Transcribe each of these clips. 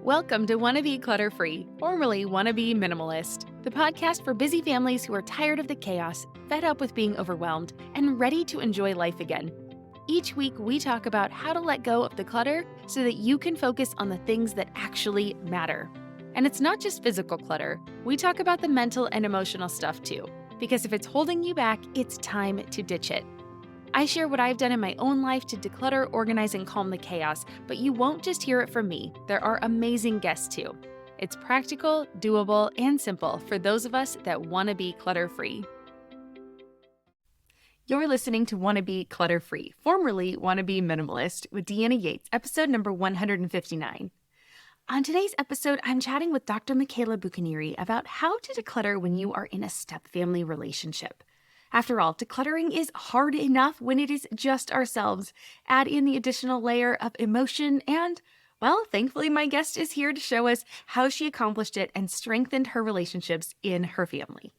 Welcome to Wannabe Clutter Free, formerly Wannabe Minimalist, the podcast for busy families who are tired of the chaos, fed up with being overwhelmed, and ready to enjoy life again. Each week, we talk about how to let go of the clutter so that you can focus on the things that actually matter. And it's not just physical clutter. We talk about the mental and emotional stuff too, because if it's holding you back, it's time to ditch it. I share what I've done in my own life to declutter, organize, and calm the chaos, but you won't just hear it from me. There are amazing guests too. It's practical, doable, and simple for those of us that want to be clutter-free. You're listening to Wannabe Clutter Free, formerly Wannabe Minimalist, with Deanna Yates, episode number 159. On today's episode, I'm chatting with Dr. Michaela Bucchianeri about how to declutter when you are in a step-family relationship. After all, decluttering is hard enough when it is just ourselves. Add in the additional layer of emotion and, well, thankfully my guest is here to show us how she accomplished it and strengthened her relationships in her family.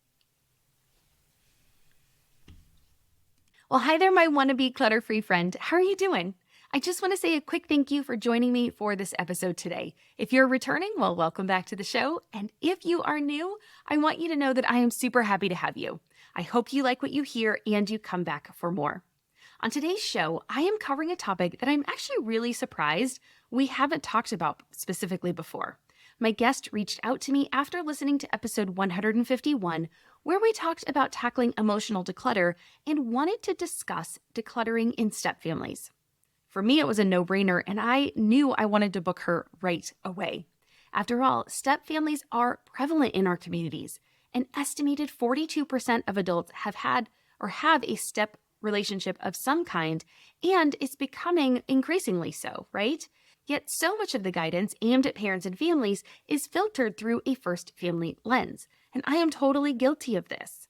Well, hi there, my wannabe clutter-free friend. How are you doing? I just want to say a quick thank you for joining me for this episode today. If you're returning, well, welcome back to the show. And if you are new, I want you to know that I am super happy to have you. I hope you like what you hear and you come back for more. On today's show, I am covering a topic that I'm actually really surprised we haven't talked about specifically before. My guest reached out to me after listening to episode 151, where we talked about tackling emotional declutter and wanted to discuss decluttering in stepfamilies. For me, it was a no-brainer, and I knew I wanted to book her right away. After all, stepfamilies are prevalent in our communities. An estimated 42% of adults have had or have a step relationship of some kind, and it's becoming increasingly so, right? Yet so much of the guidance aimed at parents and families is filtered through a first family lens, and I am totally guilty of this.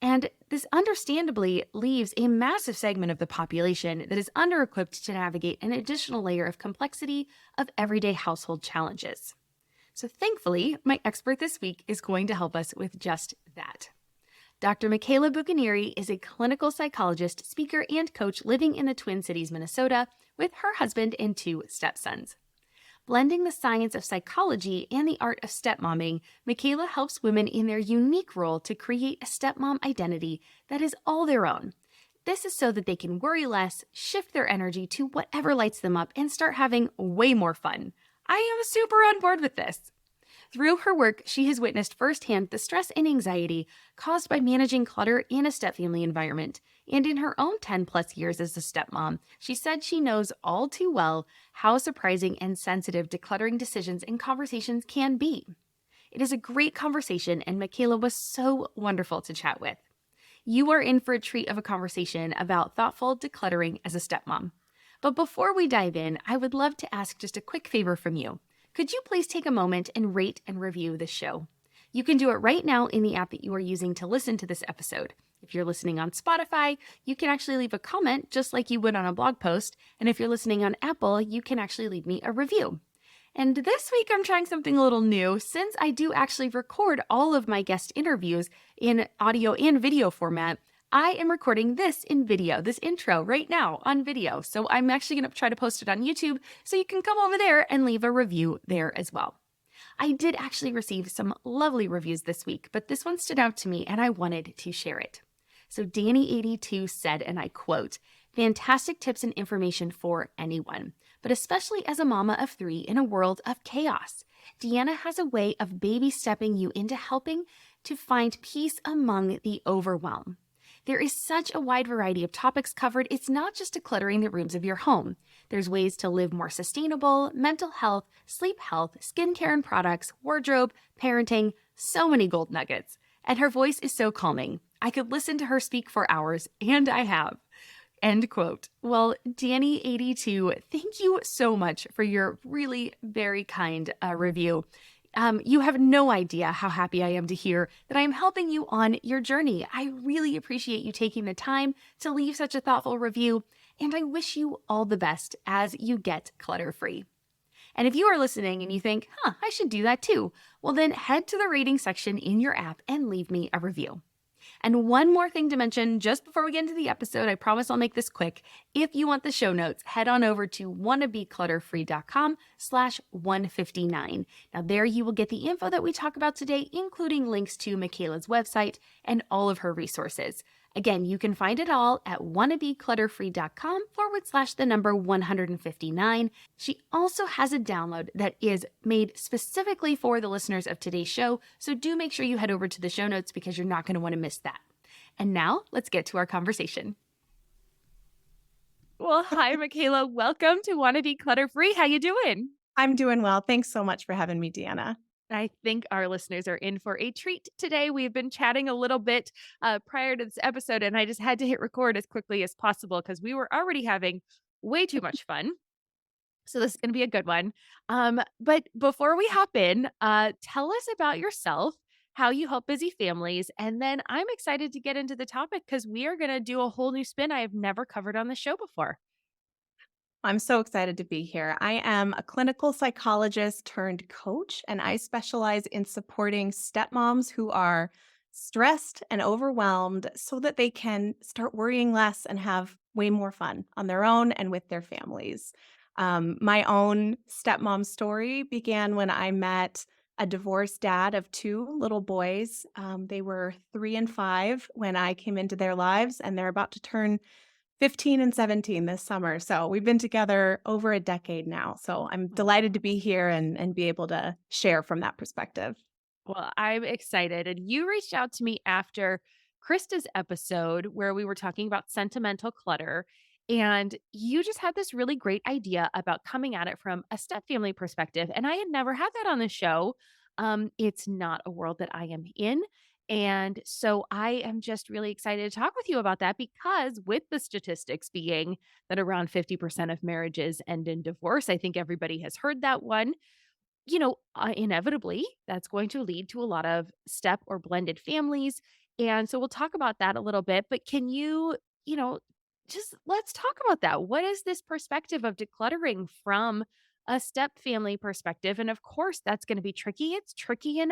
And this understandably leaves a massive segment of the population that is under-equipped to navigate an additional layer of complexity of everyday household challenges. So thankfully, my expert this week is going to help us with just that. Dr. Michaela Bucchianeri is a clinical psychologist, speaker, and coach living in the Twin Cities, Minnesota, with her husband and two stepsons. Blending the science of psychology and the art of stepmomming, Michaela helps women in their unique role to create a stepmom identity that is all their own. This is so that they can worry less, shift their energy to whatever lights them up, and start having way more fun. I am super on board with this. Through her work, she has witnessed firsthand the stress and anxiety caused by managing clutter in a stepfamily environment. And in her own 10-plus years as a stepmom, she said she knows all too well how surprising and sensitive decluttering decisions and conversations can be. It is a great conversation, and Michaela was so wonderful to chat with. You are in for a treat of a conversation about thoughtful decluttering as a stepmom. But before we dive in, I would love to ask just a quick favor from you. Could you please take a moment and rate and review this show? You can do it right now in the app that you are using to listen to this episode. If you're listening on Spotify, you can actually leave a comment just like you would on a blog post. And if you're listening on Apple, you can actually leave me a review. And this week, I'm trying something a little new since I do actually record all of my guest interviews in audio and video format. I am recording this in video, this intro right now on video. So I'm actually going to try to post it on YouTube so you can come over there and leave a review there as well. I did actually receive some lovely reviews this week, but this one stood out to me and I wanted to share it. So Danny82 said, and I quote, "Fantastic tips and information for anyone, but especially as a mama of three in a world of chaos. Deanna has a way of baby stepping you into helping to find peace among the overwhelm. There is such a wide variety of topics covered. It's not just decluttering the rooms of your home. There's ways to live more sustainable, mental health, sleep health, skincare and products, wardrobe, parenting, so many gold nuggets. And her voice is so calming. I could listen to her speak for hours, and I have." End quote. Well, Danny82, thank you so much for your really very kind review. You have no idea how happy I am to hear that I am helping you on your journey. I really appreciate you taking the time to leave such a thoughtful review, and I wish you all the best as you get clutter-free. And if you are listening and you think, I should do that too, well then head to the rating section in your app and leave me a review. And one more thing to mention just before we get into the episode, I promise I'll make this quick. If you want the show notes, head on over to wannabeclutterfree.com/159. Now, there you will get the info that we talk about today, including links to Michaela's website and all of her resources. Again, you can find it all at wannabeclutterfree.com/159. She also has a download that is made specifically for the listeners of today's show, so do make sure you head over to the show notes because you're not going to want to miss that. And now, let's get to our conversation. Well, hi, Michaela. Welcome to Wannabe Clutter Free. How you doing? I'm doing well. Thanks so much for having me, Deanna. I think our listeners are in for a treat today. We've been chatting a little bit prior to this episode, and I just had to hit record as quickly as possible because we were already having way too much fun. So this is going to be a good one. But before we hop in, tell us about yourself, how you help busy families, and then I'm excited to get into the topic because we are going to do a whole new spin I have never covered on the show before. I'm so excited to be here. I am a clinical psychologist turned coach, and I specialize in supporting stepmoms who are stressed and overwhelmed so that they can start worrying less and have way more fun on their own and with their families. My own stepmom story began when I met a divorced dad of two little boys. They were 3 and 5 when I came into their lives, and they're about to turn 15 and 17 this summer. So we've been together over a decade now. So I'm delighted to be here and be able to share from that perspective. Well, I'm excited. And you reached out to me after Krista's episode where we were talking about sentimental clutter. And you just had this really great idea about coming at it from a step family perspective. And I had never had that on the show. It's not a world that I am in. And so I am just really excited to talk with you about that because, with the statistics being that around 50% of marriages end in divorce, I think everybody has heard that one. Inevitably, that's going to lead to a lot of step or blended families. And so we'll talk about that a little bit. But can you know, just let's talk about that. What is this perspective of decluttering from a step family perspective? And of course, that's going to be tricky. It's tricky in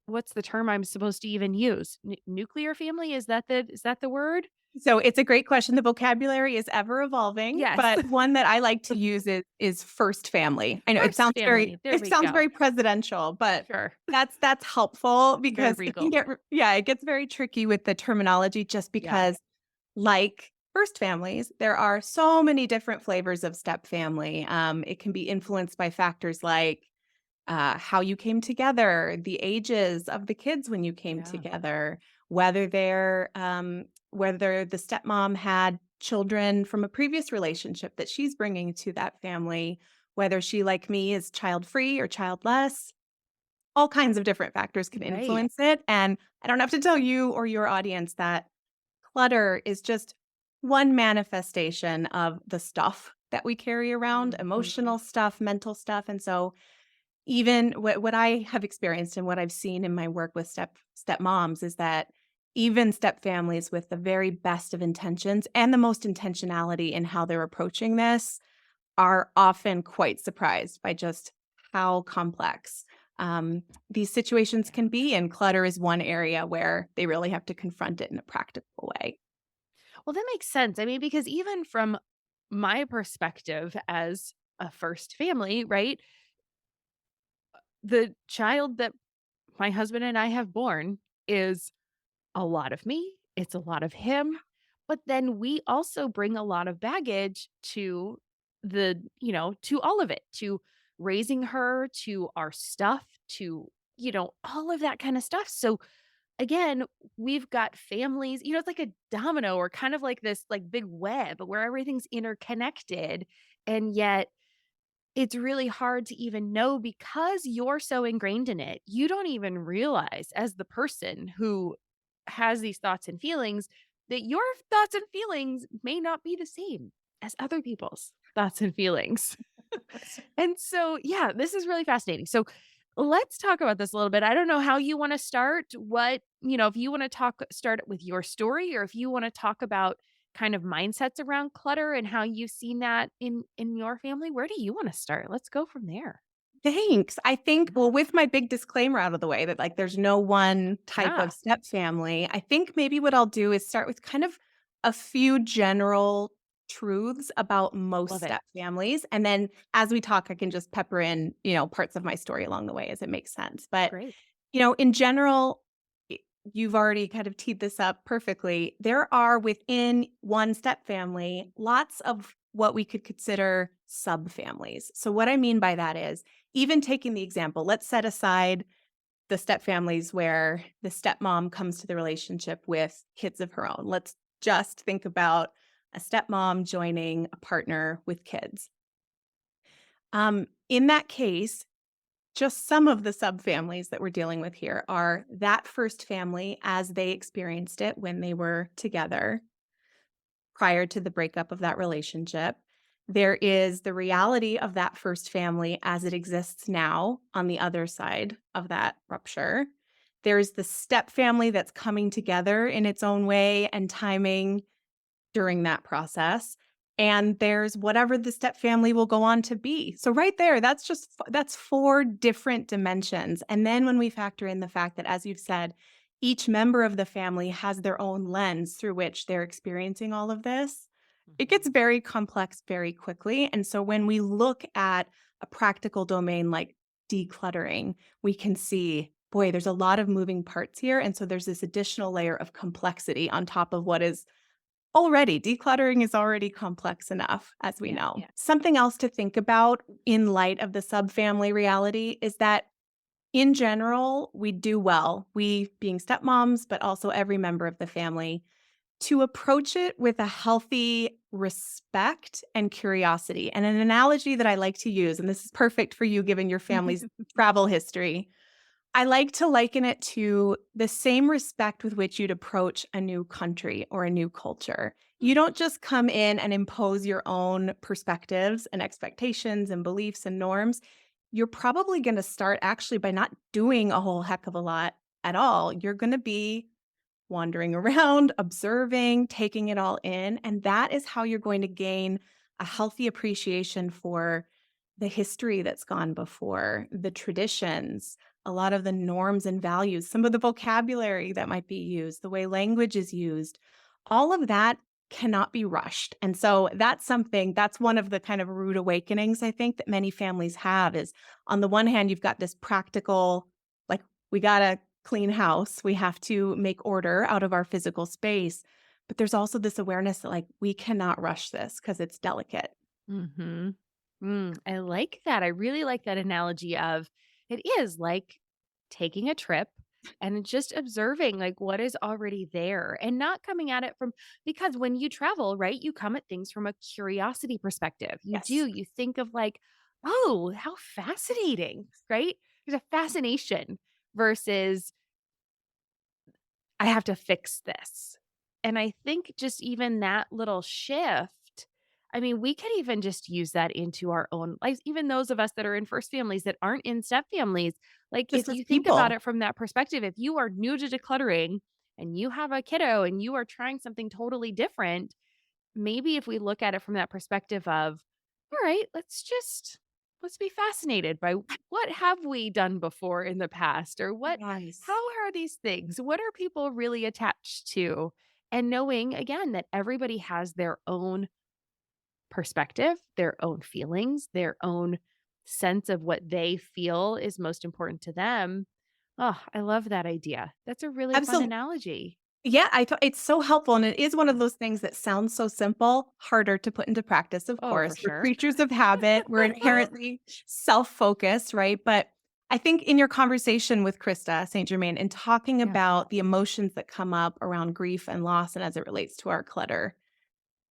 what's the term I'm supposed to even use? Nuclear family? Is that the word? So it's a great question. The vocabulary is ever evolving, Yes. but one that I like to use is first family. I know it First sounds very family. There it we sounds go. very presidential, but Sure. that's helpful Very because it can regal. it gets very tricky with the terminology just Yeah. because like first families, there are so many different flavors of step family. It can be influenced by factors like how you came together, the ages of the kids when you came Yeah. together, whether the stepmom had children from a previous relationship that she's bringing to that family, whether she, like me, is child free or childless. All kinds of different factors can Right. influence it. And I don't have to tell you or your audience that clutter is just one manifestation of the stuff that we carry around, Mhm. emotional stuff, mental stuff. And so even what I have experienced and what I've seen in my work with stepmoms is that even step families with the very best of intentions and the most intentionality in how they're approaching this are often quite surprised by just how complex these situations Yeah. can be. And clutter is one area where they really have to confront it in a practical way. Well, that makes sense. I mean, because even from my perspective as a first family, right? The child that my husband and I have born is a lot of me, it's a lot of him, but then we also bring a lot of baggage to to all of it, to raising her, to our stuff, to all of that kind of stuff. So again, we've got families, it's like a domino or kind of like this like big web where everything's interconnected. And yet it's really hard to even know because you're so ingrained in it. You don't even realize as the person who has these thoughts and feelings that your thoughts and feelings may not be the same as other people's thoughts and feelings. And so, yeah, this is really fascinating. So, let's talk about this a little bit. I don't know how you want to start. If you want to start with your story or if you want to talk about kind of mindsets around clutter and how you've seen that in your family, where do you want to start? Let's go from there. Thanks. I think, well, with my big disclaimer out of the way that like there's no one type Yeah, of step family, I think maybe what I'll do is start with kind of a few general truths about most love it. step families. And then as we talk, I can just pepper in, parts of my story along the way as it makes sense. But Great. in general, y you've already kind of teed this up perfectly. There are within one step family lots of what we could consider subfamilies. So what I mean by that is, even taking the example, let's set aside the step families where the stepmom comes to the relationship with kids of her own. Let's just think about a stepmom joining a partner with kids. In that case, just some of the subfamilies that we're dealing with here are that first family as they experienced it when they were together prior to the breakup of that relationship. There is the reality of that first family as it exists now on the other side of that rupture. There's the step family that's coming together in its own way and timing during that process. And there's whatever the step family will go on to be. So right there, that's four different dimensions. And then when we factor in the fact that, as you've said, each member of the family has their own lens through which they're experiencing all of this, it gets Mhm. very complex very quickly. And so when we look at a practical domain like decluttering, we can see, boy, there's a lot of moving parts here. And so there's this additional layer of complexity on top of what is already, decluttering is already complex enough, as we Yeah, know. yeah. Something else to think about in light of the subfamily reality is that in general, we do well, we being stepmoms, but also every member of the family, to approach it with a healthy respect and curiosity. And an analogy that I like to use, and this is perfect for you given your family's travel history, I like to liken it to the same respect with which you'd approach a new country or a new culture. You don't just come in and impose your own perspectives and expectations and beliefs and norms. You're probably going to start actually by not doing a whole heck of a lot at all. You're going to be wandering around, observing, taking it all in. And that is how you're going to gain a healthy appreciation for the history that's gone before, the traditions, a lot of the norms and values, some of the vocabulary that might be used, the way language is used. All of that cannot be rushed. And so that's one of the kind of rude awakenings I think that many families have is on the one hand, you've got this practical, like, we got to clean house. We have to make order out of our physical space. But there's also this awareness that, like, we cannot rush this because it's delicate. Mhm. I like that. I really like that analogy of it is like taking a trip and just observing like what is already there and not coming at it from because when you travel, right, you come at things from a curiosity perspective. Yes. You think of like, oh, how fascinating, right? There's a fascination versus I have to fix this. And I think just even that little shift, I mean, we could even just use that into our own lives, even those of us that are in first families that aren't in step families. Like, Just if as you think about people. it from that perspective, if you are new to decluttering and you have a kiddo and you are trying something totally different, maybe if we look at it from that perspective of, all right, let's be fascinated by what have we done before in the past or what Yes. how are these things? What are people really attached to? And knowing again that everybody has their own perspective, their own feelings, their own sense of what they feel is most important to them. Oh, I love that idea. That's a really fun Absolutely. analogy. Yeah, I thought it's so helpful, and it is one of those things that sounds so simple, harder to put into practice, of Oh, for course. We're sure. creatures of habit. We're inherently self-focused, right? But I think in your conversation with Krista St. Germain and talking Yeah. about the emotions that come up around grief and loss and as it relates to our clutter,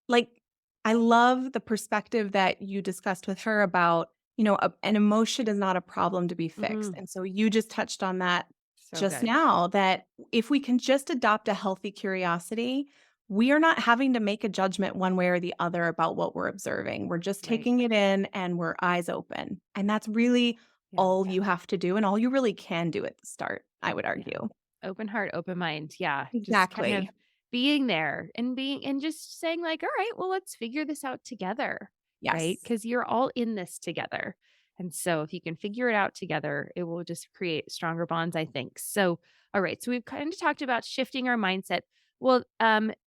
like, I love the perspective that you discussed with her about, an emotion is not a problem to be fixed. Mm, And so you just touched on that so just good. now that if we can just adopt a healthy curiosity, we are not having to make a judgment one way or the other about what we're observing. We're just Right. taking it in and we're eyes open. And that's really Yeah. all you have to do and all you really can do at the start, I would Yeah. argue. Open heart, open mind. Yeah. Just kind of Exactly. being there and being and just saying like, "All right, well, let's figure this out together." Right? Yes. Because you're all in this together. And so if you can figure it out together, it will just create stronger bonds, I think. So, all right. So we've kind of talked about shifting our mindset. Well,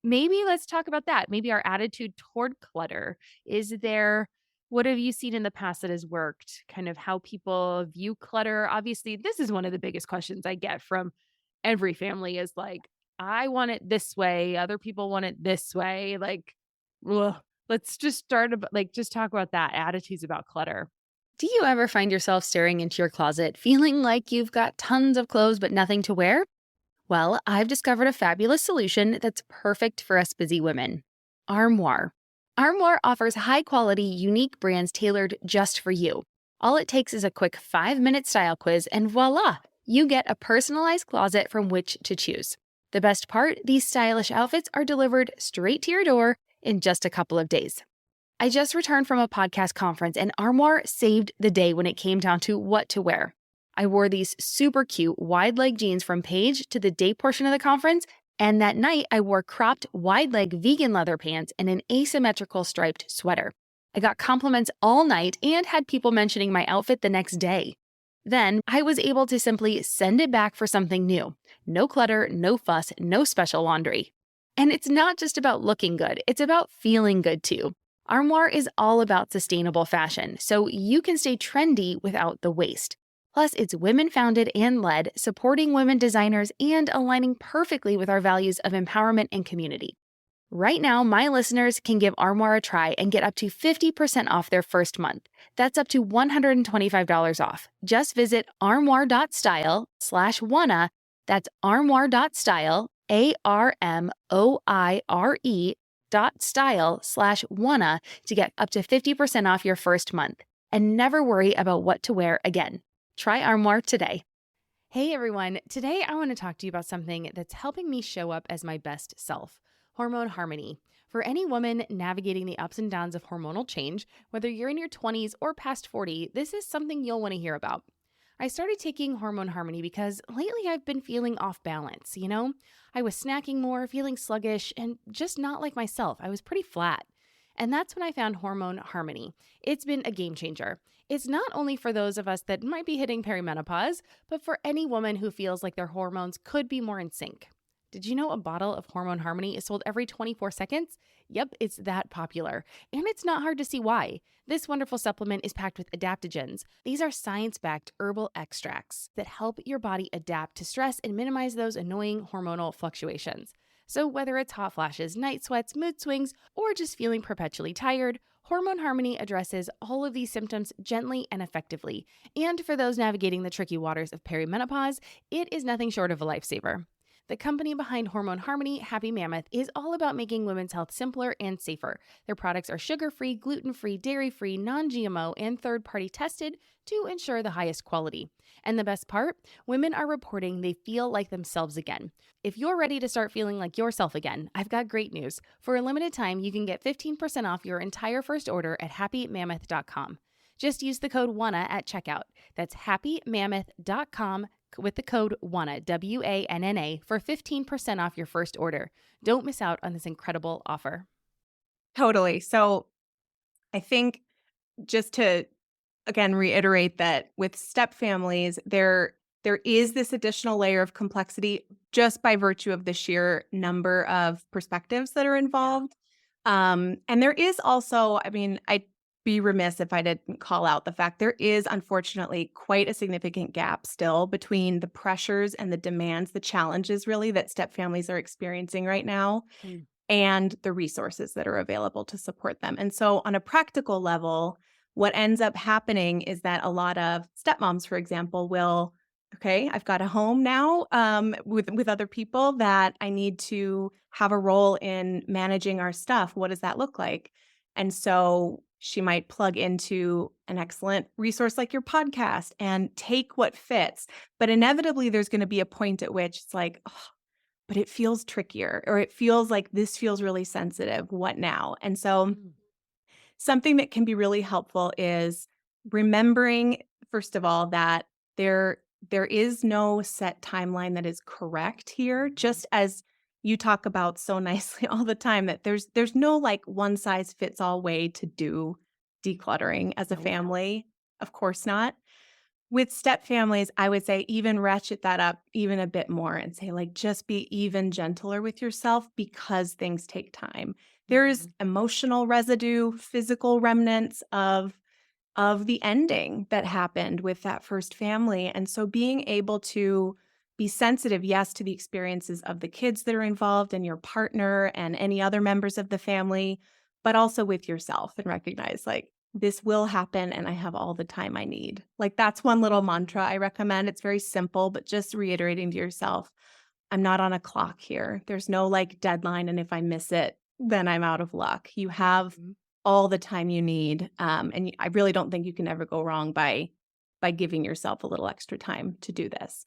maybe let's talk about that. Maybe our attitude toward clutter. Is there, what have you seen in the past that has worked? Kind of how people view clutter. Obviously, this is one of the biggest questions I get from every family is like, I want it this way. Other people want it this way. Like, ugh. Let's just start like just talk about that attitudes about clutter. Do you ever find yourself staring into your closet, feeling like you've got tons of clothes but nothing to wear? Well, I've discovered a fabulous solution that's perfect for us busy women. Armoire. Armoire offers high quality, unique brands tailored just for you. All it takes is a quick 5-minute style quiz, and voila, you get a personalized closet from which to choose. The best part, these stylish outfits are delivered straight to your door in just a couple of days. I just returned from a podcast conference, and Armoire saved the day when it came down to what to wear. I wore these super cute wide leg jeans from Paige to the day portion of the conference, and that night I wore cropped wide leg vegan leather pants and an asymmetrical striped sweater. I got compliments all night and had people mentioning my outfit the next day. Then I was able to simply send it back for something new. No clutter, no fuss, no special laundry. And it's not just about looking good, it's about feeling good too. Armoire is all about sustainable fashion, so you can stay trendy without the waste. Plus, it's women-founded and led, supporting women designers and aligning perfectly with our values of empowerment and community. Right now, my listeners can give Armoire a try and get up to 50% off their first month. That's up to $125 off. Just visit armoire.style/wanna. That's armoire.style, ARMOIRE.style/wanna to get up to 50% off your first month. And never worry about what to wear again. Try Armoire today. Hey everyone, today I want to talk to you about something that's helping me show up as my best self. Hormone harmony. For any woman navigating the ups and downs of hormonal change, whether you're in your 20s or past 40, this is something you'll want to hear about. I started taking hormone harmony because lately I've been feeling off balance, I was snacking more, feeling sluggish, and just not like myself. I was pretty flat. And that's when I found hormone harmony. It's been a game changer. It's not only for those of us that might be hitting perimenopause, but for any woman who feels like their hormones could be more in sync. Did you know a bottle of Hormone Harmony is sold every 24 seconds? Yep, it's that popular. And it's not hard to see why. This wonderful supplement is packed with adaptogens. These are science-backed herbal extracts that help your body adapt to stress and minimize those annoying hormonal fluctuations. So whether it's hot flashes, night sweats, mood swings, or just feeling perpetually tired, Hormone Harmony addresses all of these symptoms gently and effectively. And for those navigating the tricky waters of perimenopause, it is nothing short of a lifesaver. The company behind Hormone Harmony, Happy Mammoth, is all about making women's health simpler and safer. Their products are sugar-free, gluten-free, dairy-free, non-GMO, and third-party tested to ensure the highest quality. And the best part? Women are reporting they feel like themselves again. If you're ready to start feeling like yourself again, I've got great news. For a limited time, you can get 15% off your entire first order at happymammoth.com. Just use the code WANNA at checkout. That's happymammoth.com with the code WANNA, WANNA, for 15% off your first order. Don't miss out on this incredible offer. Totally. So I think just to again reiterate that with step families, there is this additional layer of complexity just by virtue of the sheer number of perspectives that are involved. And there is also, I mean, I'd be remiss if I didn't call out the fact there is unfortunately quite a significant gap still between the pressures and the demands, the challenges really that step families are experiencing right now Mm. and the resources that are available to support them. And so on a practical level, what ends up happening is that a lot of stepmoms, for example, will, okay, I've got a home now with other people that I need to have a role in managing our stuff. What does that look like? And so she might plug into an excellent resource like your podcast and take what fits. But inevitably, there's going to be a point at which it's like, oh, but it feels trickier, or it feels like this feels really sensitive. What now? And so Mm. something that can be really helpful is remembering, first of all, that there is no set timeline that is correct here, just as you talk about so nicely all the time that there's no like one size fits all way to do decluttering as a Nope. family. Of course not. With step families, I would say even ratchet that up even a bit more and say, like, just be even gentler with yourself because things take time. There's Mhm. emotional residue, physical remnants of the ending that happened with that first family. And so being able to be sensitive, yes, to the experiences of the kids that are involved and your partner and any other members of the family, but also with yourself and recognize like this will happen and I have all the time I need. Like that's one little mantra I recommend. It's very simple, but just reiterating to yourself, I'm not on a clock here. There's no like deadline. And if I miss it, then I'm out of luck. You have Mhm. all the time you need. I really don't think you can ever go wrong by giving yourself a little extra time to do this.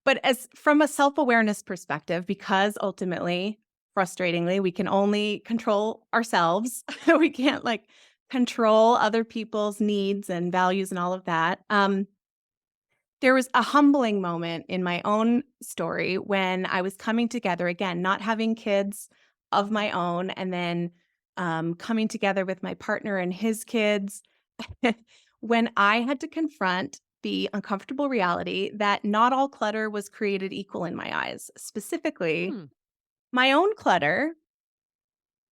But as from a self-awareness perspective, because ultimately, frustratingly, we can only control ourselves. We can't like control other people's needs and values and all of that. There was a humbling moment in my own story when I was coming together again, not having kids of my own, and then coming together with my partner and his kids, when I had to confront the uncomfortable reality that not all clutter was created equal in my eyes, specifically Hmm. my own clutter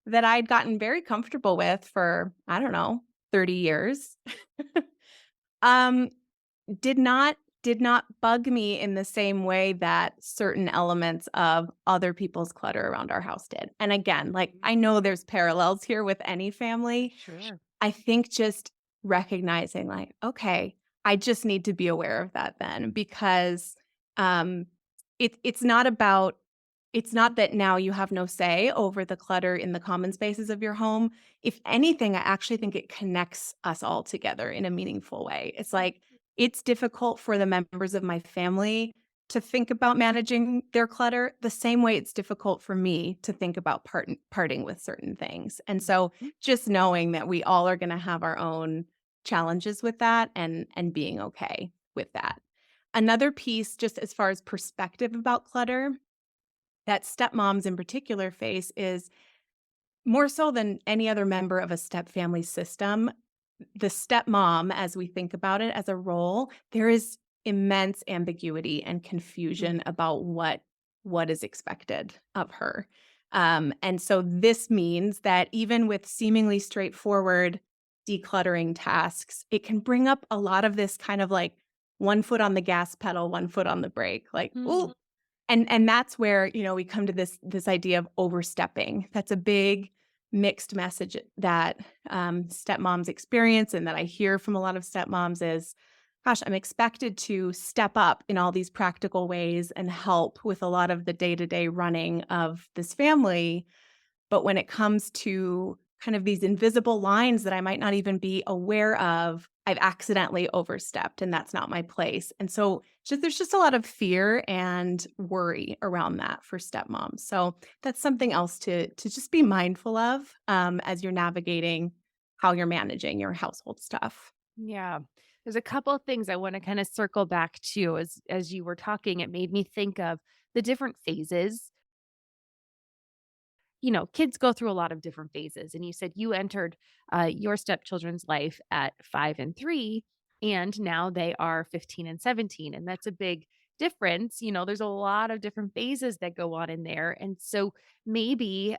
that I'd gotten very comfortable with for, I don't know, 30 years. um, did not bug me in the same way that certain elements of other people's clutter around our house did. And again, like Mhm. I know there's parallels here with any family. Sure. I think just recognizing like, okay, I just need to be aware of that then because um it's not about it's not that now you have no say over the clutter in the common spaces of your home. If anything, I actually think it connects us all together in a meaningful way. It's like it's difficult for the members of my family to think about managing their clutter the same way it's difficult for me to think about parting with certain things. And so Mhm. just knowing that we all are going to have our own challenges with that and being okay with that. Another piece just as far as perspective about clutter that stepmoms in particular face is more so than any other member of a step family system, the stepmom, as we think about it as a role, there is immense ambiguity and confusion about what is expected of her. And so this means that even with seemingly straightforward decluttering tasks, it can bring up a lot of this kind of like one foot on the gas pedal, one foot on the brake, like, Mhm. ooh, and that's where, we come to this idea of overstepping. That's a big mixed message that, stepmoms experience and that I hear from a lot of stepmoms is, "Gosh, I'm expected to step up in all these practical ways and help with a lot of the day-to-day running of this family, but when it comes to kind of these invisible lines that I might not even be aware of, I've accidentally overstepped and that's not my place." And so there's just a lot of fear and worry around that for stepmoms. So that's something else to just be mindful of as you're navigating how you're managing your household stuff. Yeah. There's a couple of things I want to kind of circle back to as you were talking. It made me think of the different phases. Kids go through a lot of different phases. And you said you entered your stepchildren's life at 5 and 3, and now they are 15 and 17. And that's a big difference. There's a lot of different phases that go on in there. And so maybe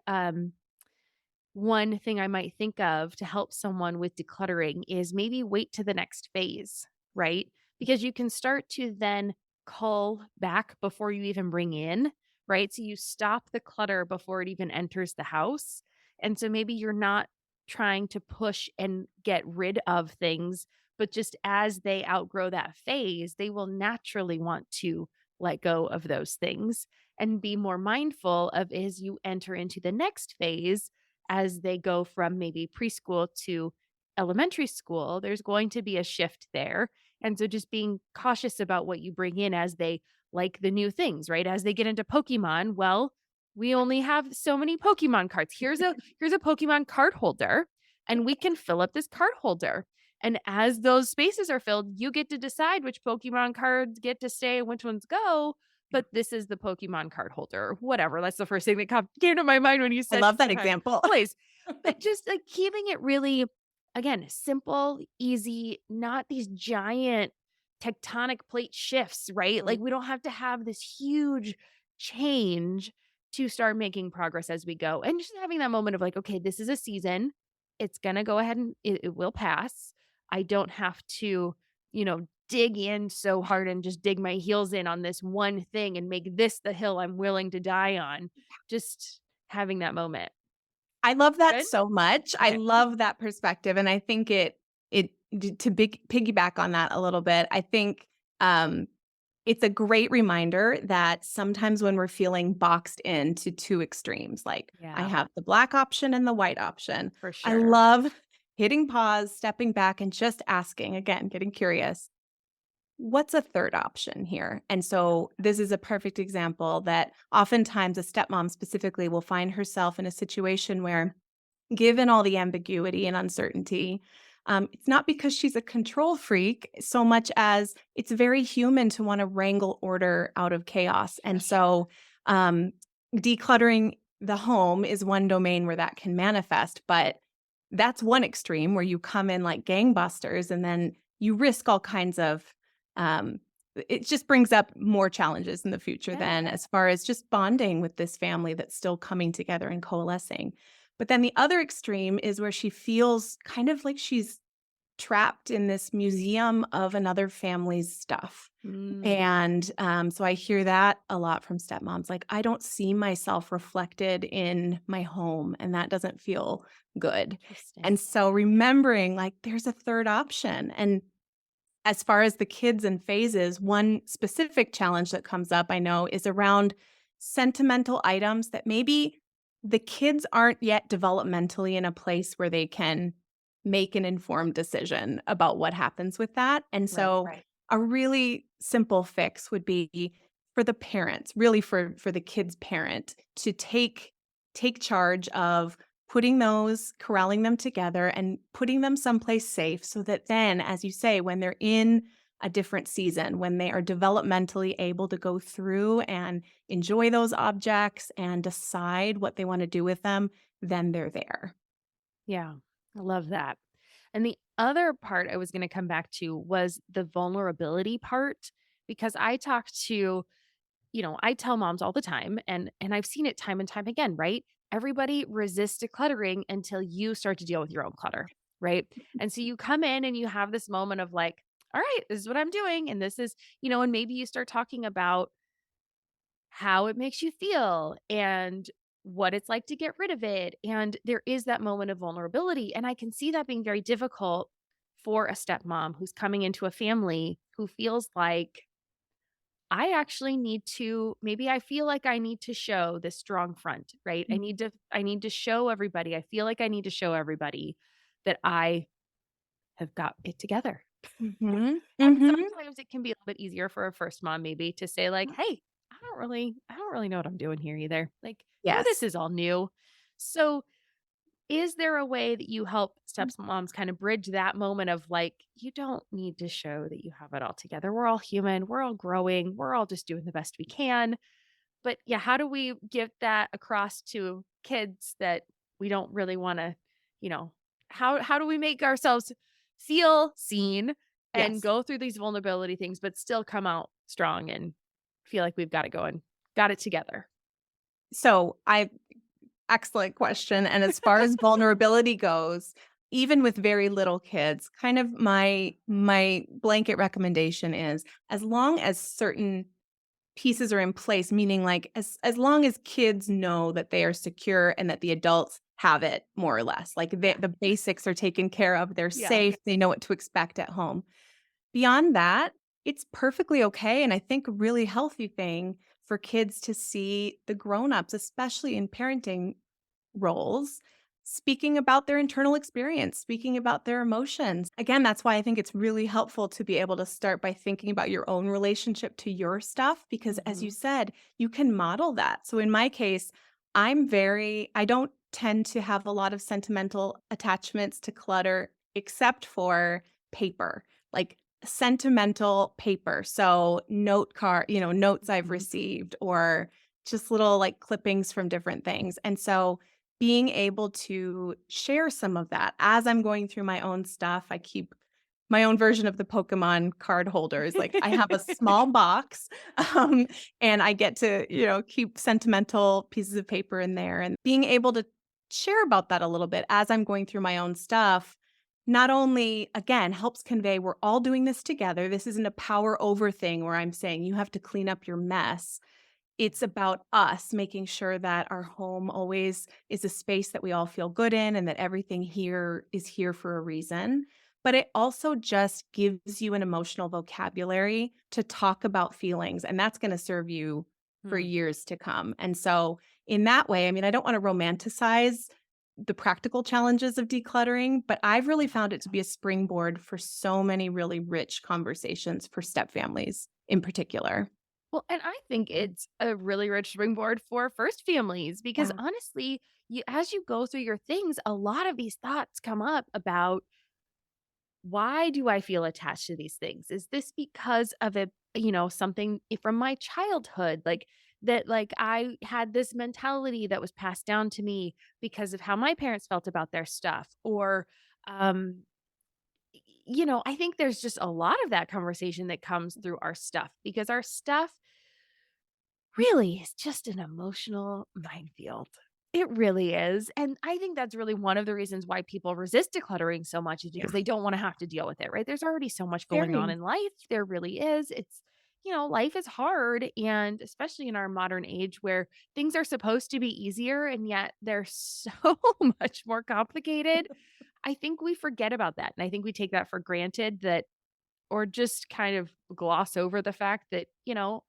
one thing I might think of to help someone with decluttering is maybe wait to the next phase, right? Because you can start to then cull back before you even bring in, right? So you stop the clutter before it even enters the house. And so maybe you're not trying to push and get rid of things, but just as they outgrow that phase, they will naturally want to let go of those things and be more mindful of as you enter into the next phase as they go from maybe preschool to elementary school, there's going to be a shift there. And so just being cautious about what you bring in as they like the new things, right? As they get into Pokemon, well, we only have so many Pokemon cards. Here's a Pokemon card holder and we can fill up this card holder. And as those spaces are filled, you get to decide which Pokemon cards get to stay and which ones go, but this is the Pokemon card holder or whatever. That's the first thing that came to my mind when you I said love that kind of example. place. But just, like, keeping it really again, simple, easy, not these giant tectonic plate shifts, right? Mm. Like we don't have to have this huge change to start making progress as we go. And just having that moment of like, okay, this is a season. It's going to go ahead and it will pass. I don't have to, dig in so hard and just dig my heels in on this one thing and make this the hill I'm willing to die on. Just having that moment. I love that Good? so much. I Okay. love that perspective, and I think to piggyback on that a little bit, I think, um, it's a great reminder that sometimes when we're feeling boxed into 2 extremes, like, I Yeah, have the black option and the white option, for I sure. love hitting pause, stepping back, and just asking, again, getting curious, "What's a third option here?" And so this is a perfect example that oftentimes a stepmom specifically will find herself in a situation where, given all the ambiguity and uncertainty, it's not because she's a control freak so much as it's very human to want to wrangle order out of chaos. For And sure. so, um, decluttering the home is one domain where that can manifest. But that's one extreme where you come in like gangbusters and then you risk all kinds of, um, it just brings up more challenges in the future Yeah. then as far as just bonding with this family that's still coming together and coalescing. But then the other extreme is where she feels kind of like she's trapped in this museum of another family's stuff. Mm, And so I hear that a lot from stepmoms. Like, I don't see myself reflected in my home, and that doesn't feel good. interesting. And so remembering, like, there's a third option. And as far as the kids and phases, one specific challenge that comes up, I know, is around sentimental items that maybe the kids aren't yet developmentally in a place where they can make an informed decision about what happens with that. And Right, so right. a really simple fix would be for the parents, really for the kid's parent to take charge of putting those, corralling them together and putting them someplace safe so that then, as you say, when they're in a different season, when they are developmentally able to go through and enjoy those objects and decide what they want to do with them, then they're there. Yeah, I love that. And the other part I was going to come back to was the vulnerability part because I talk to, I tell moms all the time and I've seen it time and time again, right? Everybody resists decluttering until you start to deal with your own clutter, right? And so you come in and you have this moment of like, all right, this is what I'm doing and this is, and maybe you start talking about how it makes you feel and what it's like to get rid of it. And there is that moment of vulnerability. And I can see that being very difficult for a stepmom who's coming into a family who feels like, I actually need to, maybe I feel like I need to show this strong front, right? I need to show everybody. I feel like I need to show everybody that I have got it together. Mhm. And Mhm. sometimes it can be a little bit easier for a first mom maybe to say like, "Hey, I don't really know what I'm doing here either." Like, this Yes. is all new. So, is there a way that you help stepmoms kind of bridge that moment of like, you don't need to show that you have it all together. We're all human, we're all growing, we're all just doing the best we can. But yeah, how do we get that across to kids that we don't really want to, you know, how do we make ourselves feel seen and Yes. go through these vulnerability things, but still come out strong and feel like we've got it going, got it together? So, I excellent question, and as far as vulnerability goes, even with very little kids, kind of my blanket recommendation is as long as certain pieces are in place, meaning like as long as kids know that they are secure and that the adults have it more or less, like Yeah. the basics are taken care of, they're Yeah. safe, they know what to expect at home. Beyond that, it's perfectly okay, and I think a really healthy thing for kids to see the grown-ups, especially in parenting roles, speaking about their internal experience, speaking about their emotions. Again, that's why I think it's really helpful to be able to start by thinking about your own relationship to your stuff, because as you Mhm. said, you can model that. So in my case, I don't tend to have a lot of sentimental attachments to clutter except for paper. Like sentimental paper. So notes I've Mhm. received or just little like clippings from different things. And so being able to share some of that as I'm going through my own stuff. I keep my own version of the Pokemon card holders. Like I have a small box, um, and I get to, keep sentimental pieces of paper in there, and being able to share about that a little bit as I'm going through my own stuff. Not only, again, helps convey we're all doing this together. This isn't a power over thing where I'm saying you have to clean up your mess. It's about us making sure that our home always is a space that we all feel good in and that everything here is here for a reason. But it also just gives you an emotional vocabulary to talk about feelings, and that's going to serve you for Hmm. years to come. And so, in that way, I mean, I don't want to romanticize the practical challenges of decluttering, but I've really found it to be a springboard for so many really rich conversations for step families in particular. Well, and I think it's a really rich springboard for first families because Yeah. honestly, as you go through your things, a lot of these thoughts come up about why do I feel attached to these things? Is this because of something from my childhood? Like that, like I had this mentality that was passed down to me because of how my parents felt about their stuff. Or, um, I think there's just a lot of that conversation that comes through our stuff because our stuff really is just an emotional minefield. It really is. And I think that's really one of the reasons why people resist decluttering so much is because Yeah. they don't want to have to deal with it, right? There's already so much going on Very. in life. There really is. Life is hard. And especially in our modern age where things are supposed to be easier and yet they're so much more complicated. I think we forget about that. And I think we take that for granted that or just kind of gloss over the fact that,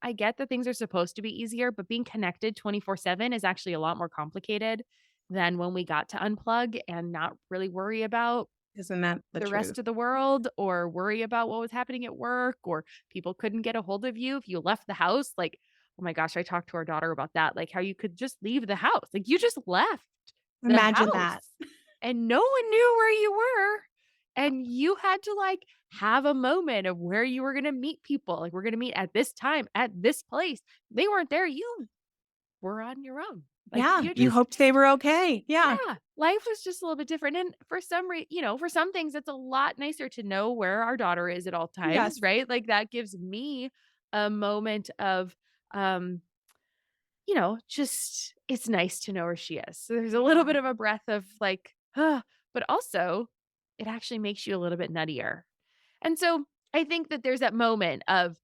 I get that things are supposed to be easier, but being connected 24/7 is actually a lot more complicated than when we got to unplug and not really worry about Isn't that the the truth? rest of the world or worry about what was happening at work or people couldn't get a hold of you if you left the house. Like, oh my gosh, I talked to our daughter about that. Like, how you could just leave the house. Like, you just left the Imagine that. house and no one knew where you were. And you had to like have a moment of where you were going to meet people. Like, we're going to meet at this time, at this place. They weren't there. You were on your own. Like, Yeah, you you just hoped they were okay. Yeah. yeah, life was just a little bit different, and for some things, it's a lot nicer to know where our daughter is at all times, Yes. right? Like, that gives me a moment of, um, just it's nice to know where she is. So there's a little Yeah. bit of a breath of like, but also it actually makes you a little bit nuttier. And so I think that there's that moment of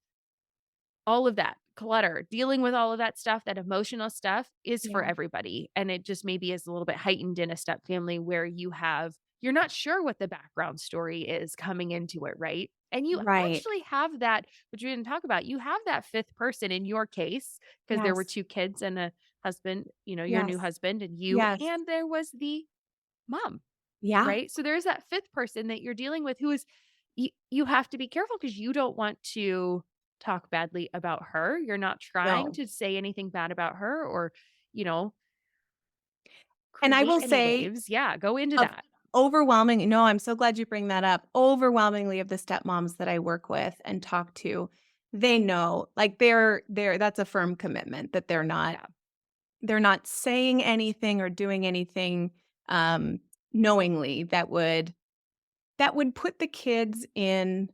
all of that clutter, dealing with all of that stuff, that emotional stuff is for Yeah. everybody. And it just maybe is a little bit heightened in a step family where you're not sure what the background story is coming into it, right? And you Right. actually have that, which we didn't talk about. You have that fifth person in your case, because there were Yes. two kids and a husband, your new Yes. husband and you, Yes. and there was the mom. Yeah. Right? So there's that fifth person that you're dealing with who is you have to be careful because you don't want to talk badly about her. You're not trying No. to say anything bad about her or, you know, And I create will any say waves. Yeah, go into of that. overwhelming no, I'm so glad you bring that up. Overwhelmingly of the stepmoms that I work with and talk to, they know, like, they're that's a firm commitment that Yeah. they're not saying anything or doing anything, um, knowingly that would put the kids in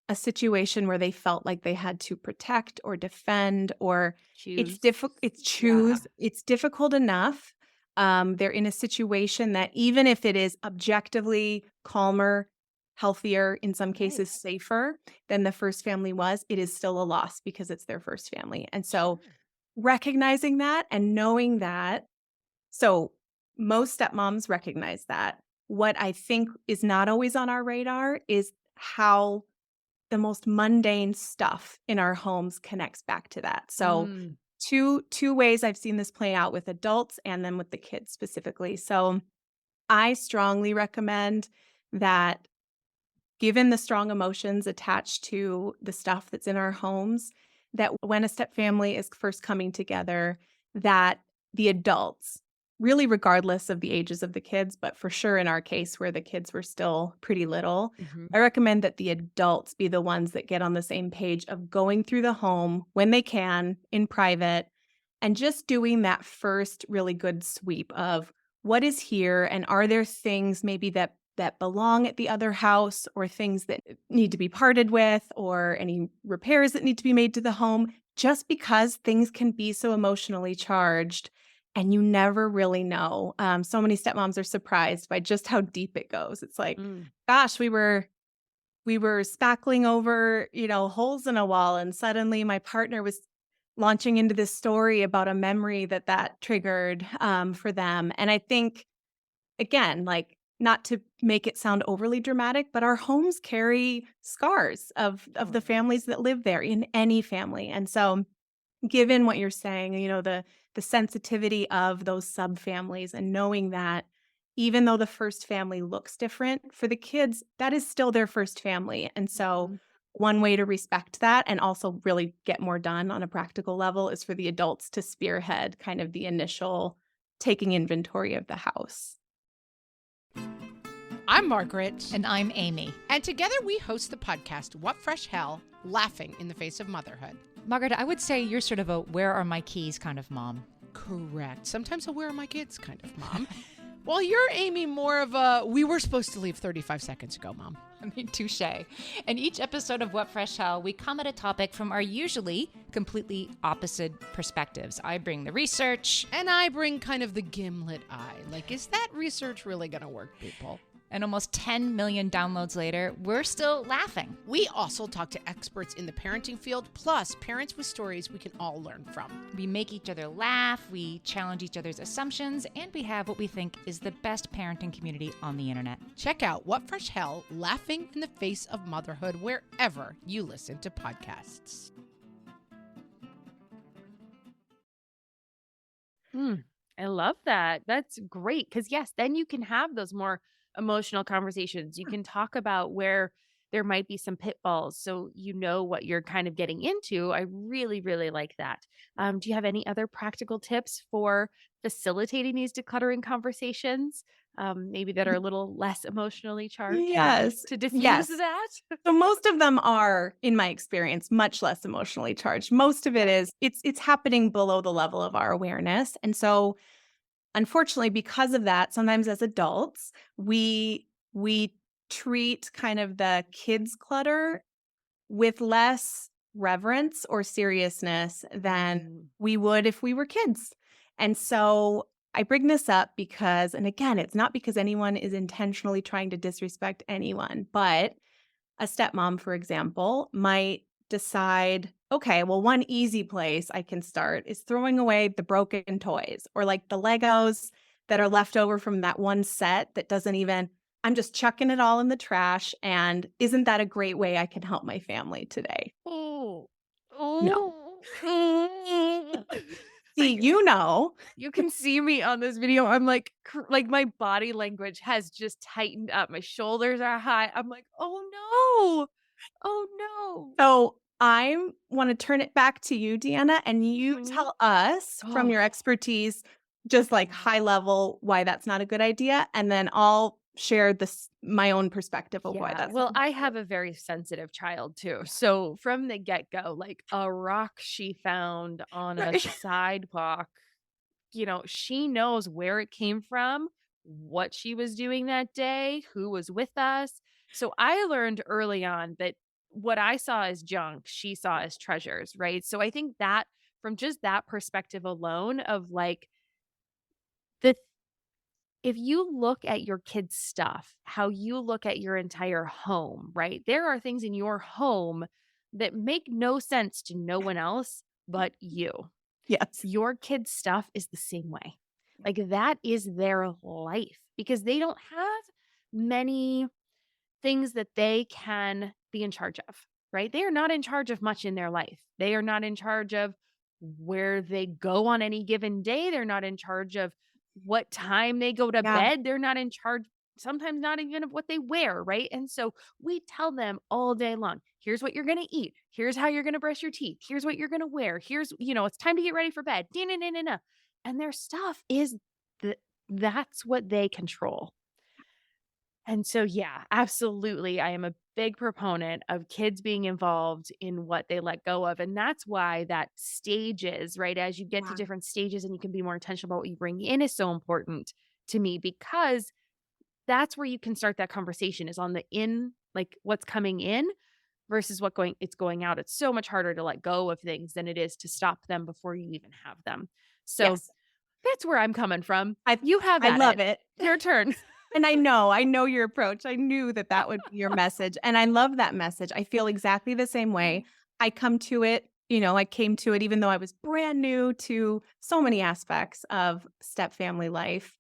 a situation where they felt like they had to protect or defend or Choose. it's Yeah. choose it's difficult enough. They're in a situation that even if it is objectively calmer, healthier, in some Right. cases safer than the first family was, it is still a loss because it's their first family. And so Sure. recognizing that and knowing that so, most stepmoms recognize that. What I think is not always on our radar is how the most mundane stuff in our homes connects back to that. So, Mm. two ways I've seen this play out with adults and then with the kids specifically. So, I strongly recommend that given the strong emotions attached to the stuff that's in our homes, that when a step family is first coming together, that the adults, really regardless of the ages of the kids, but for sure in our case where the kids were still pretty little, Mhm. I recommend that the adults be the ones that get on the same page of going through the home when they can in private and just doing that first really good sweep of what is here, and are there things maybe that belong at the other house, or things that need to be parted with, or any repairs that need to be made to the home, just because things can be so emotionally charged and you never really know. So many stepmoms are surprised by just how deep it goes. It's like, Mm. gosh, we were spackling over, holes in a wall, and suddenly my partner was launching into this story about a memory that triggered, for them. And I think, again, like, not to make it sound overly dramatic, but our homes carry scars of Oh, the families that live there, in any family. And so, given what you're saying, the sensitivity of those subfamilies, and knowing that even though the first family looks different, for the kids, that is still their first family. And so mhm. one way to respect that and also really get more done on a practical level is for the adults to spearhead kind of the initial taking inventory of the house. I'm Margaret. And I'm Amy. And together we host the podcast, What Fresh Hell? Laughing in the Face of Motherhood. Margaret, I would say you're sort of a where are my keys kind of mom. Correct. Sometimes a where are my kids kind of mom. Well, you're, Amy, more of a we were supposed to leave 35 seconds ago, mom. I mean, touche. In each episode of What Fresh Hell, we come at a topic from our usually completely opposite perspectives. I bring the research. And I bring kind of the gimlet eye. Like, is that research really going to work, people? And almost 10 million downloads later, we're still laughing. We also talk to experts in the parenting field, plus parents with stories we can all learn from. We make each other laugh, we challenge each other's assumptions, and we have what we think is the best parenting community on the internet. Check out What Fresh Hell? Laughing in the Face of Motherhood wherever you listen to podcasts. I love that. That's great. Because, yes, then you can have those more emotional conversations. You can talk about where there might be some pitfalls so you know what you're kind of getting into. I really, really like that. Do you have any other practical tips for facilitating these decluttering conversations, maybe that are a little less emotionally charged Yes. to diffuse Yes. that? So most of them are, in my experience, much less emotionally charged. Most of it is it's happening below the level of our awareness. And so, unfortunately, because of that, sometimes as adults, we treat kind of the kids clutter with less reverence or seriousness than Mm. we would if we were kids. And so I bring this up because, and again, it's not because anyone is intentionally trying to disrespect anyone, but a stepmom, for example, might decide, okay, well, one easy place I can start is throwing away the broken toys, or like the Legos that are left over from that one set that doesn't even, I'm just chucking it all in the trash. And isn't that a great way I can help my family today? Oh, No. oh. See, You can see me on this video. I'm like, like my body language has just tightened up. My shoulders are high. I'm like, oh no, oh no. So I want to turn it back to you, Deanna, and you Mhm. tell us from Oh, your expertise, just like high level, why that's not a good idea. And then I'll share my own perspective of why yeah. that's Well, not I have a very sensitive child too. So from the get go, like a rock she found on a right. sidewalk, she knows where it came from, what she was doing that day, who was with us. So I learned early on that what I saw as junk, she saw as treasures, right? So I think that from just that perspective alone of like the if you look at your kids' stuff, how you look at your entire home, right? There are things in your home that make no sense to no one else but you. Yes. Your kids' stuff is the same way. Like, that is their life because they don't have many things that they can be in charge of, right? They are not in charge of much in their life. They are not in charge of where they go on any given day. They're not in charge of what time they go to Yeah. bed. They're not in charge, sometimes not even of what they wear, right? And so we tell them all day long, here's what you're going to eat. Here's how you're going to brush your teeth. Here's what you're going to wear. Here's, it's time to get ready for bed. Da-na-na-na-na. And their stuff is that's what they control. And so, yeah, absolutely. I am a big proponent of kids being involved in what they let go of. And that's why that stages, right? As you get to Yeah. different stages and you can be more intentional about what you bring in is so important to me, because that's where you can start that conversation, is on the in, like what's coming in versus it's going out. It's so much harder to let go of things than it is to stop them before you even have them. So Yes. that's where I'm coming from. I You have I at love it. it. Your turn. And I know your approach. I knew that that would be your message, and I love that message. I feel exactly the same way. I come to it, I came to it even though I was brand new to so many aspects of step family life.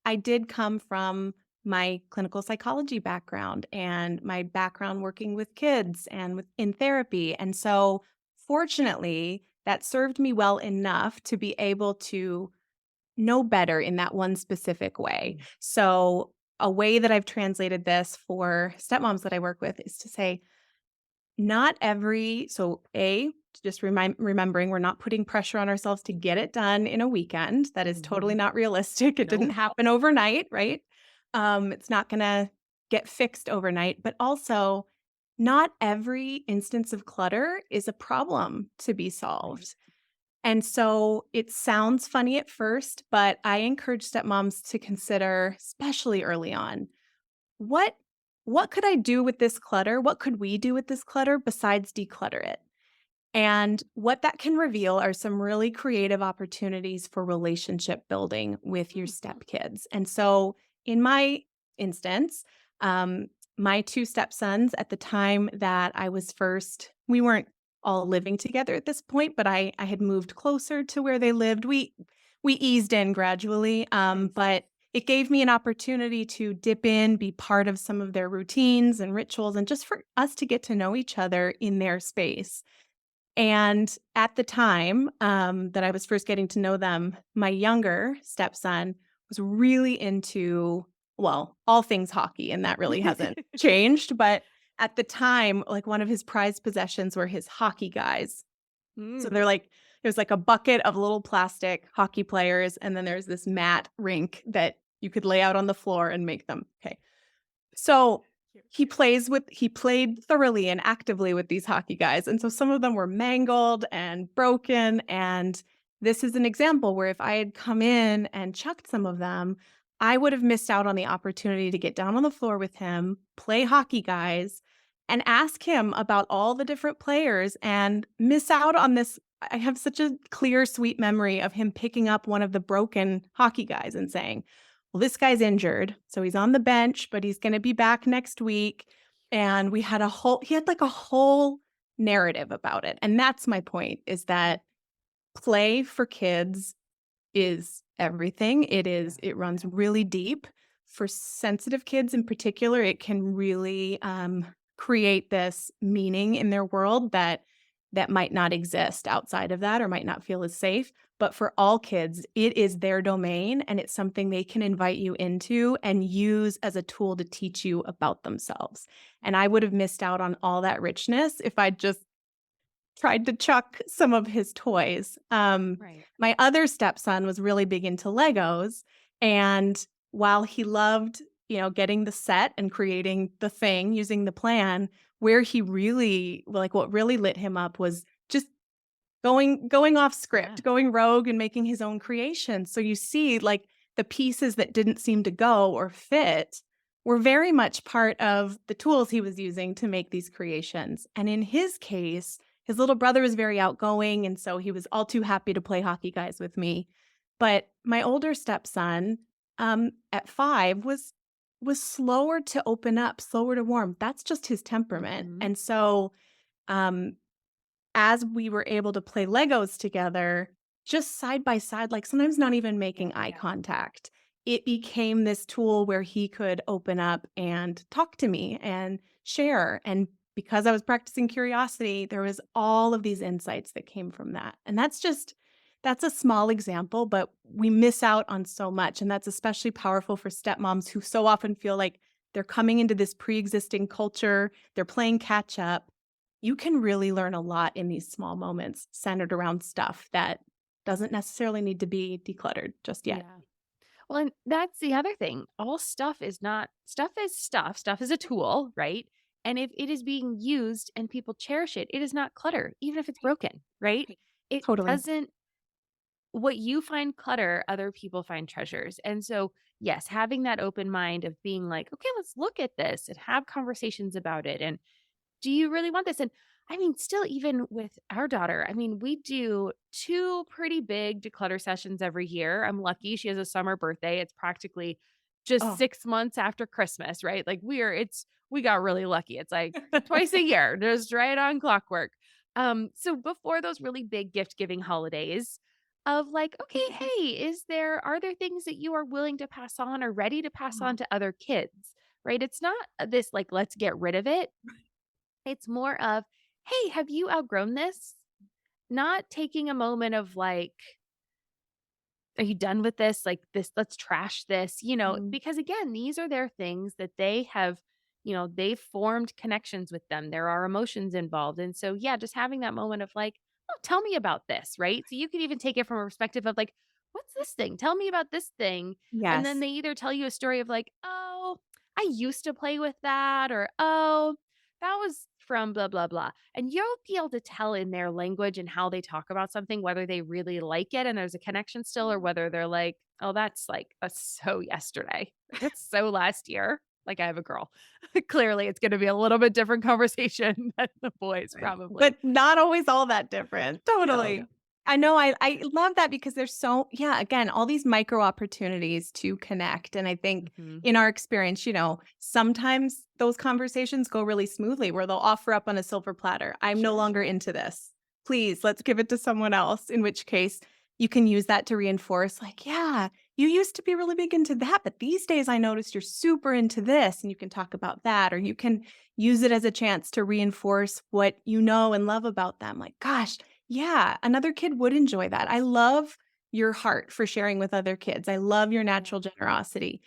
I did come from my clinical psychology background and my background working with kids and in therapy. And so, fortunately, that served me well enough to be able to know better in that one specific way. So, a way that I've translated this for stepmoms that I work with is to say, not every, so A, just remembering we're not putting pressure on ourselves to get it done in a weekend. That is totally not realistic. It didn't Nope. happen overnight, right? It's not going to get fixed overnight, but also not every instance of clutter is a problem to be solved. And so it sounds funny at first, but I encourage stepmoms to consider, especially early on, what what could I do with this clutter? What could we do with this clutter besides declutter it? And what that can reveal are some really creative opportunities for relationship building with your stepkids. And so, in my instance, um, my two stepsons at the time that I was first, we weren't all living together at this point, but I had moved closer to where they lived. We eased in gradually, but it gave me an opportunity to dip in, be part of some of their routines and rituals, and just for us to get to know each other in their space. And at the time, that I was first getting to know them, my younger stepson was really into, well, all things hockey, and that really hasn't changed, but at the time, like, one of his prized possessions were his hockey guys. So they're like, there's like a bucket of little plastic hockey players, and then there's this mat rink that you could lay out on the floor and make them. Okay. So he played thoroughly and actively with these hockey guys. And so some of them were mangled and broken. And this is an example where if I had come in and chucked some of them, I would have missed out on the opportunity to get down on the floor with him, play hockey guys, and ask him about all the different players and miss out on this. I have such a clear, sweet memory of him picking up one of the broken hockey guys and saying, well, this guy's injured, so he's on the bench, but he's going to be back next week. And he had like a whole narrative about it. And that's my point, is that play for kids is everything. It runs really deep. For sensitive kids in particular, it can really create this meaning in their world that might not exist outside of that or might not feel as safe. But for all kids, it is their domain, and it's something they can invite you into and use as a tool to teach you about themselves. And I would have missed out on all that richness if I just tried to chuck some of his toys. Right. My other stepson was really big into Legos. And while he loved, getting the set and creating the thing using the plan, where he really, like, what really lit him up was just going off script, going rogue and making his own creations. So you see, like, the pieces that didn't seem to go or fit were very much part of the tools he was using to make these creations. And in his case, his little brother was very outgoing, and so he was all too happy to play hockey guys with me. But my older stepson, at 5, was slower to open up, slower to warm. That's just his temperament. And so, as we were able to play Legos together, just side by side, like sometimes not even making eye contact, it became this tool where he could open up and talk to me and share. And because I was practicing curiosity, there was all of these insights that came from that. And that's a small example, but we miss out on so much. And that's especially powerful for stepmoms who so often feel like they're coming into this pre-existing culture, they're playing catch up. You can really learn a lot in these small moments centered around stuff that doesn't necessarily need to be decluttered just yet. Yeah. Well, and that's the other thing. All stuff is not stuff is stuff. Stuff is a tool, right? And if it is being used and people cherish it, it is not clutter, even if it's broken, right? It Totally. doesn't, what you find clutter, other people find treasures. And so yes, having that open mind of being like, okay, let's look at this and have conversations about it. And do you really want this? And I mean, still, even with our daughter, I mean, we do two pretty big declutter sessions every year. I'm lucky she has a summer birthday. It's practically just Oh. 6 months after Christmas, right? Like we got really lucky. It's like twice a year, just right on clockwork. So before those really big gift giving holidays, of like, okay, hey, are there things that you are willing to pass on or ready to pass on to other kids? Right? It's not this like, let's get rid of it. It's more of, "Hey, have you outgrown this?" Not taking a moment of like, "Are you done with this? Like this, let's trash this," Mm. because again, these are their things that they have, they've formed connections with them. There are emotions involved. And so, yeah, just having that moment of like, "Oh, tell me about this," right? So you could even take it from a perspective of like, "What's this thing? Tell me about this thing." And then Yes. they either tell you a story of like, "Oh, I used to play with that," or "Oh, that was from blah, blah, blah." And you'll be able to tell in their language and how they talk about something, whether they really like it and there's a connection still, or whether they're like, oh, that's so yesterday. That's so last year. Like I have a girl. Clearly, it's going to be a little bit different conversation than the boys, But probably. not always all that different. No, no. Totally. I know I love that because there's yeah, again, all these micro opportunities to connect. And I think Hmm. in our experience, sometimes those conversations go really smoothly where they'll offer up on a silver platter. I'm no Sure. longer into this. Please, let's give it to someone else. In which case you can use that to reinforce, like, yeah, you used to be really big into that, but these days I noticed you're super into this. And you can talk about that, or you can use it as a chance to reinforce what you know and love about them. Like, gosh, yeah, another kid would enjoy that. I love your heart for sharing with other kids. I love your natural generosity.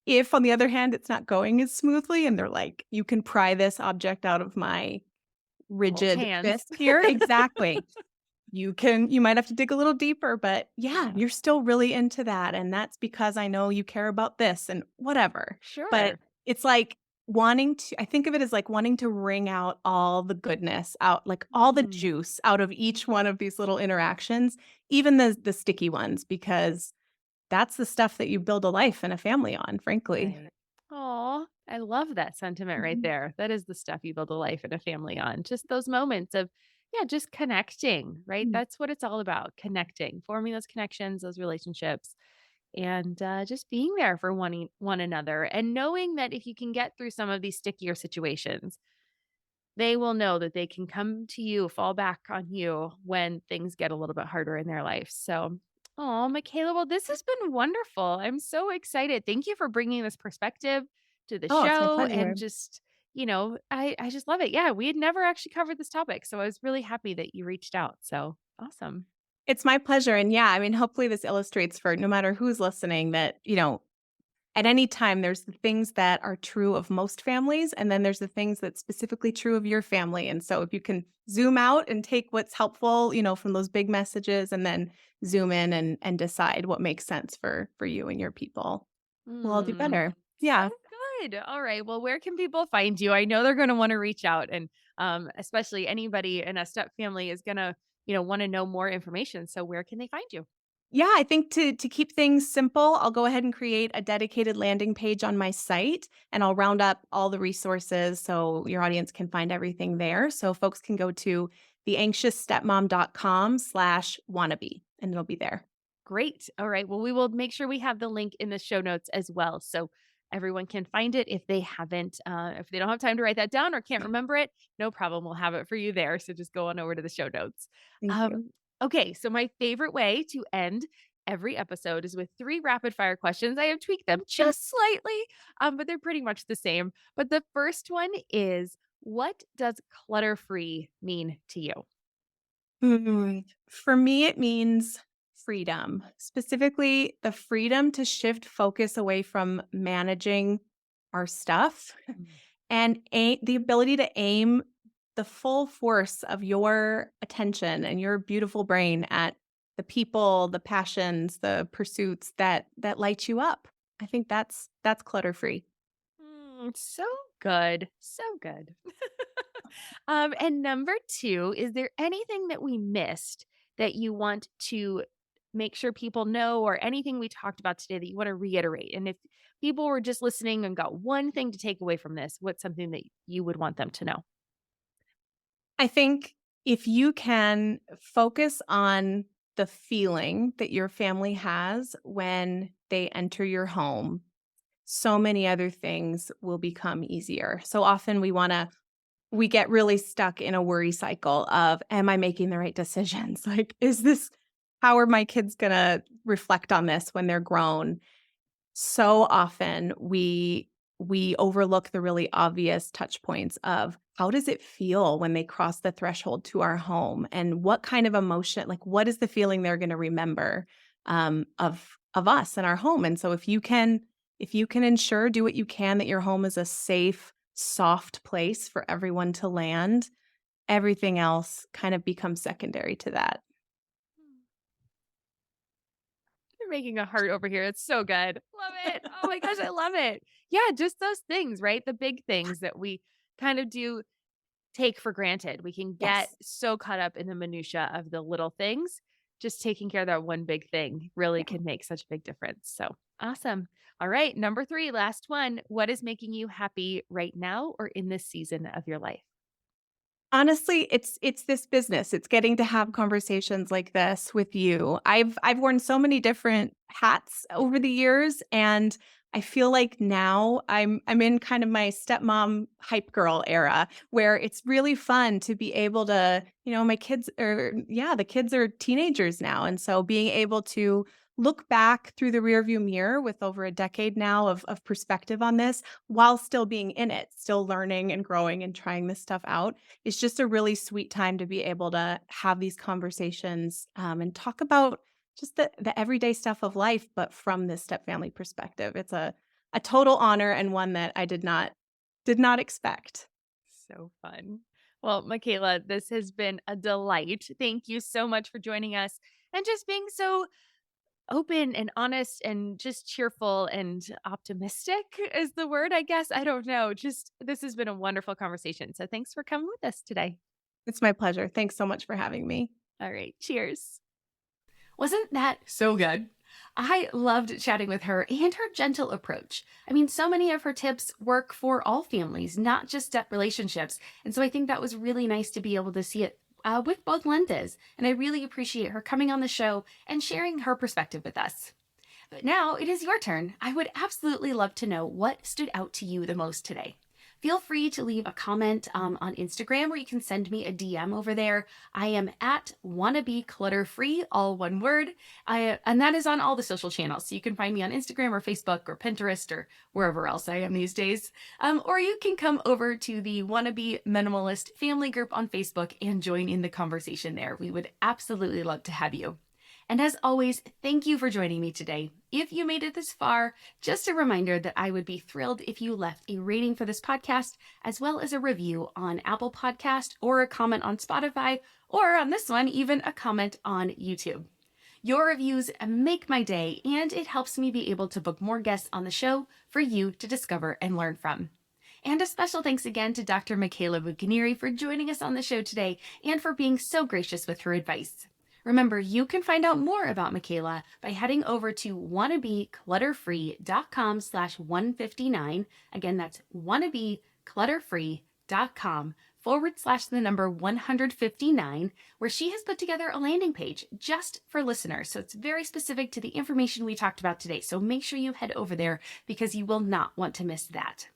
If, on the other hand, it's not going as smoothly and they're like, you can pry this object out of my Little rigid hands. fist here. Exactly. You might have to dig a little deeper, but yeah, Yeah. you're still really into that, and that's because I know you care about this and whatever. But Sure. it's like I think of it as like wanting to wring out all the goodness out, like all the Mm, juice out of each one of these little interactions, even the sticky ones, because that's the stuff that you build a life and a family on, frankly. right. Oh, I love that sentiment right Mhm. there. That is the stuff you build a life and a family on. Just those moments of, yeah, just connecting, right? Mm. That's what it's all about, connecting, forming those connections, those relationships, and just being there for one another. And knowing that if you can get through some of these stickier situations, they will know that they can come to you, fall back on you when things get a little bit harder in their life. So, oh, Michaela, well, this has been wonderful. I'm so excited. Thank you for bringing this perspective to the Oh, it's my show pleasure. and just, I just love it. Yeah, we had never actually covered this topic. So I was really happy that you reached out. So awesome. It's my pleasure, and yeah, I mean, hopefully this illustrates for no matter who's listening that, at any time, there's the things that are true of most families, and then there's the things that's specifically true of your family. And so if you can zoom out and take what's helpful, from those big messages and then zoom in and decide what makes sense for you and your people, we'll all do Mm, better. so Yeah. good. All right. Well, where can people find you? I know they're going to want to reach out, and especially anybody in a step family is going to, want to know more information. So where can they find you? Yeah, I think to keep things simple, I'll go ahead and create a dedicated landing page on my site, and I'll round up all the resources so your audience can find everything there. So folks can go to theanxiousstepmom.com/wannabe, and it'll be there. Great. All right. Well, we will make sure we have the link in the show notes as well. So everyone can find it if they haven't, if they don't have time to write that down or can't remember it, no problem. We'll have it for you there. So just go on over to the show notes. Thank you. Okay. So my favorite way to end every episode is with three rapid fire questions. I have tweaked them just slightly, but they're pretty much the same. But the first one is, what does clutter free mean to you? For me, it means freedom, specifically the freedom to shift focus away from managing our stuff Mm. and the ability to aim the full force of your attention and your beautiful brain at the people, the passions, the pursuits that light you up. I think that's clutter free. So good. So good. And number two, is there anything that we missed that you want to make sure people know, or anything we talked about today that you want to reiterate? And if people were just listening and got one thing to take away from this, what's something that you would want them to know? I think if you can focus on the feeling that your family has when they enter your home, so many other things will become easier. So often we get really stuck in a worry cycle of, am I making the right decisions? Like, how are my kids going to reflect on this when they're grown? So often we overlook the really obvious touch points of how does it feel when they cross the threshold to our home, and what kind of emotion, like what is the feeling they're going to remember of us and our home. And so if you can ensure, do what you can, that your home is a safe, soft place for everyone to land, everything else kind of becomes secondary to that. You're making a heart over here. It's so good. Love it. Oh my gosh, I love it. Yeah, just those things, right? The big things that we kind of do take for granted. We can get Yes. so caught up in the minutia of the little things. Just taking care of that one big thing really Yeah. can make such a big difference. So awesome. All right. Number 3, last one. What is making you happy right now or in this season of your life? Honestly, it's this business. It's getting to have conversations like this with you. I've worn so many different hats over the years, and I feel like now I'm in kind of my stepmom hype girl era, where it's really fun to be able to, my kids are, yeah, the kids are teenagers now, and so being able to look back through the rearview mirror with over a decade now of perspective on this, while still being in it, still learning and growing and trying this stuff out, it's just a really sweet time to be able to have these conversations, and talk about just the everyday stuff of life, but from this step family perspective. It's a total honor, and one that I did not expect. So fun. Well, Michaela, this has been a delight. Thank you so much for joining us and just being so open and honest and just cheerful and optimistic is the word, I guess. I don't know. Just this has been a wonderful conversation. So thanks for coming with us today. It's my pleasure. Thanks so much for having me. All right. Cheers. Wasn't that so good? I loved chatting with her and her gentle approach. I mean, so many of her tips work for all families, not just step relationships. And so I think that was really nice to be able to see it with both lenses. And I really appreciate her coming on the show and sharing her perspective with us. But now it is your turn. I would absolutely love to know what stood out to you the most today. Feel free to leave a comment on Instagram, or you can send me a DM over there. I am at Wannabe Clutter Free, all one word. And that is on all the social channels. So you can find me on Instagram or Facebook or Pinterest or wherever else I am these days. Or you can come over to the Wannabe Minimalist family group on Facebook and join in the conversation there. We would absolutely love to have you. And as always, thank you for joining me today. If you made it this far, just a reminder that I would be thrilled if you left a rating for this podcast, as well as a review on Apple Podcast, or a comment on Spotify, or on this one, even a comment on YouTube. Your reviews make my day, and it helps me be able to book more guests on the show for you to discover and learn from. And a special thanks again to Dr. Michaela Bucchianeri for joining us on the show today and for being so gracious with her advice. Remember, you can find out more about Michaela by heading over to wannabeclutterfree.com/159. Again, that's wannabeclutterfree.com/159, where she has put together a landing page just for listeners. So it's very specific to the information we talked about today. So make sure you head over there because you will not want to miss that.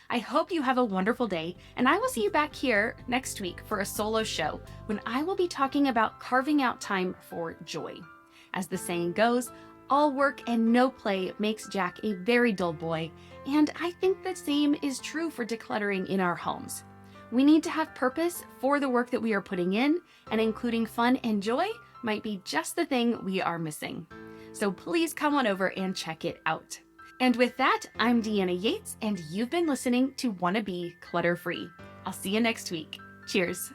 I hope you have a wonderful day, and I will see you back here next week for a solo show when I will be talking about carving out time for joy. As the saying goes, all work and no play makes Jack a very dull boy, and I think the same is true for decluttering in our homes. We need to have purpose for the work that we are putting in, and including fun and joy might be just the thing we are missing. So please come on over and check it out. And with that, I'm Deanna Yates, and you've been listening to Wannabe Clutter Free. I'll see you next week. Cheers.